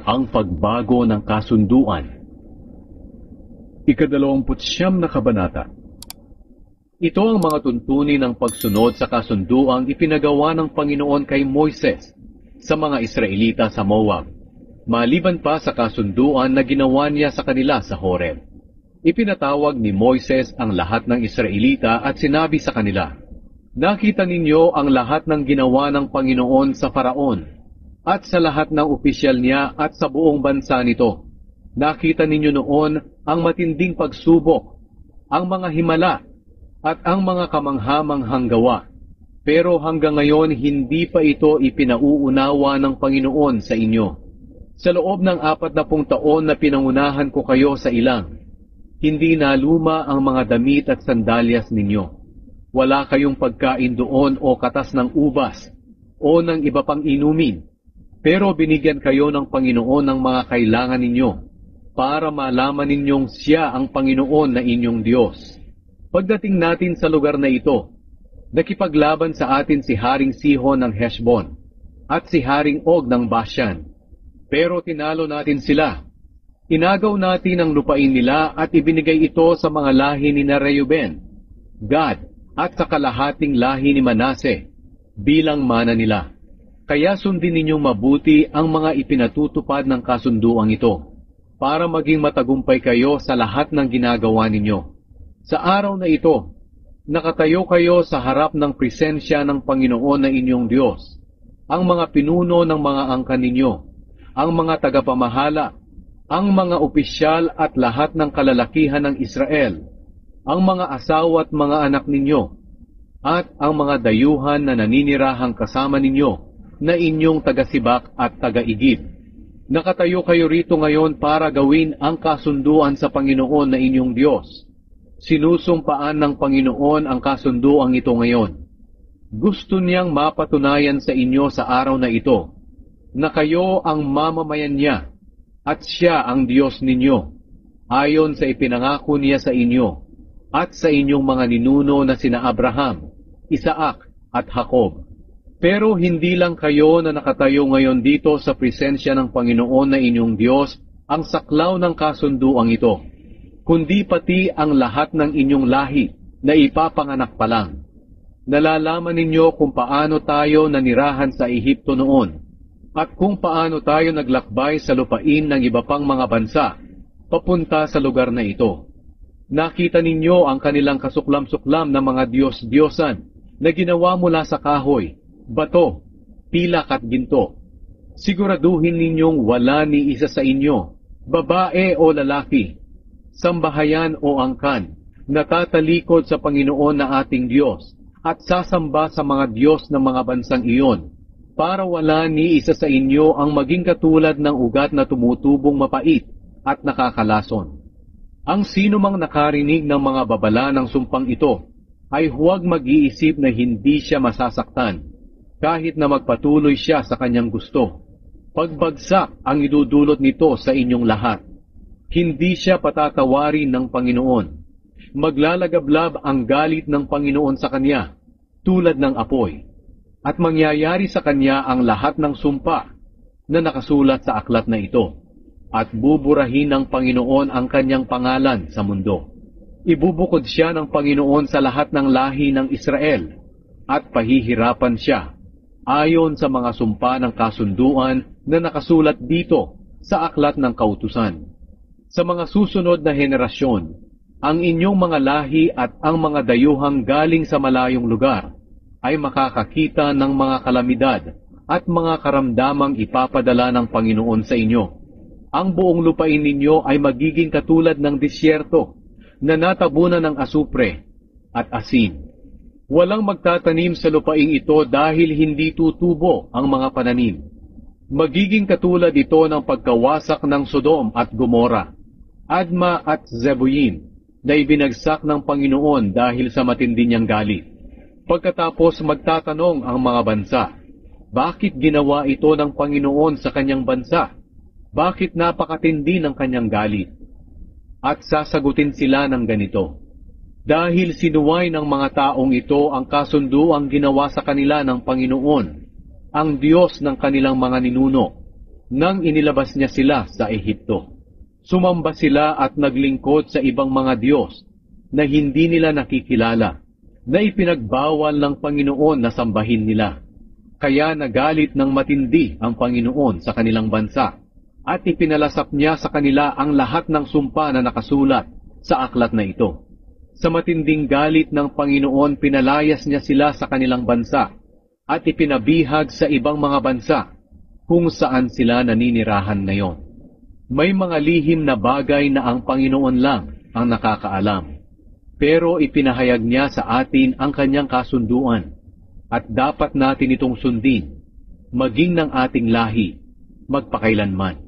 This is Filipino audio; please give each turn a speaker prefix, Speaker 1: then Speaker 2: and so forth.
Speaker 1: ang pagbago ng kasunduan. Ika-29 na kabanata. Ito ang mga tuntunin ng pagsunod sa kasunduang ipinagawa ng Panginoon kay Moises sa mga Israelita sa Moab, maliban pa sa kasunduan na ginawa niya sa kanila sa Horeb. Ipinatawag ni Moises ang lahat ng Israelita at sinabi sa kanila, "Nakita ninyo ang lahat ng ginawa ng Panginoon sa Faraon at sa lahat ng opisyal niya at sa buong bansa nito. Nakita ninyo noon ang matinding pagsubok, ang mga himala, at ang mga kamangha-manghang gawa. Pero hanggang ngayon hindi pa ito ipinauunawa ng Panginoon sa inyo. Sa loob ng 40 taon na pinangunahan ko kayo sa ilang, hindi naluma ang mga damit at sandalyas ninyo. Wala kayong pagkain doon o katas ng ubas o ng iba pang inumin. Pero binigyan kayo ng Panginoon ng mga kailangan ninyo, para malaman ninyong Siya ang Panginoon na inyong Diyos." Pagdating natin sa lugar na ito, nakipaglaban sa atin si Haring Sihon ng Heshbon at si Haring Og ng Bashan. Pero tinalo natin sila. Inagaw natin ang lupain nila at ibinigay ito sa mga lahi ni Reuben, Gad at sa kalahating lahi ni Manase bilang mana nila. Kaya sundin ninyong mabuti ang mga ipinatutupad ng kasunduang ito, para maging matagumpay kayo sa lahat ng ginagawa ninyo. Sa araw na ito, nakatayo kayo sa harap ng presensya ng Panginoon na inyong Diyos, ang mga pinuno ng mga angkan ninyo, ang mga tagapamahala, ang mga opisyal at lahat ng kalalakihan ng Israel, ang mga asawa at mga anak ninyo, at ang mga dayuhan na naninirahang kasama ninyo, na inyong taga-sibak at taga-igib. Nakatayo kayo rito ngayon para gawin ang kasunduan sa Panginoon na inyong Diyos. Sinusumpaan ng Panginoon ang kasunduang ito ngayon. Gusto niyang mapatunayan sa inyo sa araw na ito, na kayo ang mamamayan niya, at siya ang Diyos ninyo, ayon sa ipinangako niya sa inyo, at sa inyong mga ninuno na sina Abraham, Isaac at Jacob. Pero hindi lang kayo na nakatayo ngayon dito sa presensya ng Panginoon na inyong Diyos ang saklaw ng kasunduang ito, kundi pati ang lahat ng inyong lahi na ipapanganak pa lang. Nalalaman ninyo kung paano tayo nanirahan sa Ehipto noon, at kung paano tayo naglakbay sa lupain ng iba pang mga bansa, papunta sa lugar na ito. Nakita ninyo ang kanilang kasuklam-suklam na mga Diyos-Diyosan na ginawa mula sa kahoy, bato, pilak at ginto. Siguraduhin ninyong wala ni isa sa inyo, babae o lalaki, sambahayan o angkan, natatalikod sa Panginoon na ating Diyos at sasamba sa mga Diyos ng mga bansang iyon, para wala ni isa sa inyo ang maging katulad ng ugat na tumutubong mapait at nakakalason. Ang sino mang nakarinig ng mga babala ng sumpang ito ay huwag mag-iisip na hindi siya masasaktan, kahit na magpatuloy siya sa kanyang gusto. Pagbagsak ang idudulot nito sa inyong lahat. Hindi siya patatawarin ng Panginoon. Maglalagablab ang galit ng Panginoon sa kanya, tulad ng apoy, at mangyayari sa kanya ang lahat ng sumpa na nakasulat sa aklat na ito, at buburahin ng Panginoon ang kanyang pangalan sa mundo. Ibubukod siya ng Panginoon sa lahat ng lahi ng Israel, at pahihirapan siya, ayon sa mga sumpa ng kasunduan na nakasulat dito sa aklat ng kautusan. Sa mga susunod na henerasyon, ang inyong mga lahi at ang mga dayuhang galing sa malayong lugar ay makakakita ng mga kalamidad at mga karamdamang ipapadala ng Panginoon sa inyo. Ang buong lupain ninyo ay magiging katulad ng disyerto na natabunan ng asupre at asin. Walang magtatanim sa lupaing ito dahil hindi tutubo ang mga pananim. Magiging katulad ito ng pagkawasak ng Sodom at Gomora, Adma at Zeboyim, na ibinagsak ng Panginoon dahil sa matindi niyang galit. Pagkatapos magtatanong ang mga bansa, bakit ginawa ito ng Panginoon sa kanyang bansa? Bakit napakatindi ng kanyang galit? At sasagutin sila ng ganito, dahil sinuway ng mga taong ito ang kasunduang ginawa sa kanila ng Panginoon, ang Diyos ng kanilang mga ninuno, nang inilabas niya sila sa Ehipto. Sumamba sila at naglingkod sa ibang mga Diyos na hindi nila nakikilala, na ipinagbawal ng Panginoon na sambahin nila. Kaya nagalit ng matindi ang Panginoon sa kanilang bansa, at ipinalasap niya sa kanila ang lahat ng sumpa na nakasulat sa aklat na ito. Sa matinding galit ng Panginoon, pinalayas niya sila sa kanilang bansa, at ipinabihag sa ibang mga bansa kung saan sila naninirahan ngayon. May mga lihim na bagay na ang Panginoon lang ang nakakaalam, pero ipinahayag niya sa atin ang kanyang kasunduan, at dapat natin itong sundin, maging ng ating lahi, magpakailanman.